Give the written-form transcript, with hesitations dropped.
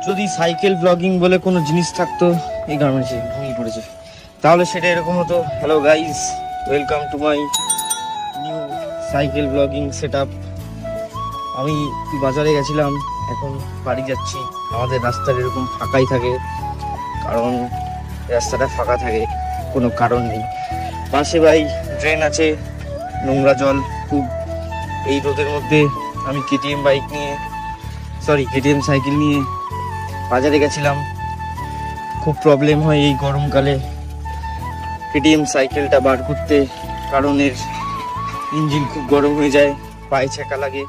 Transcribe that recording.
যদি cycle blogging বলে কোনো জিনিস থাকতো, এই গার্মেন্টসে ভেঙে পড়েছে, তাহলে সেটা এরকম হতো। Hello guys, welcome to my new cycle blogging set up. আমি বাজারে গেছিলাম, এখন বাড়ি যাচ্ছি। আমাদের রাস্তার এরকম ফাঁকাই থাকে, কারণ রাস্তাটা ফাঁকা থাকে, কোনো কারণ নেই। পাশে ভাই ড্রেন আছে, নোংরা জল খুব। এই রোদের মধ্যে আমি কেটিএম সাইকেল নিয়ে বাজারে গেছিলাম। খুব প্রবলেম হয় এই গরমকালে কেটিএম সাইকেলটা বার করতে, কারণ এর ইঞ্জিন খুব গরম হয়ে যায়, পায়ে ছ্যাঁকা লাগে।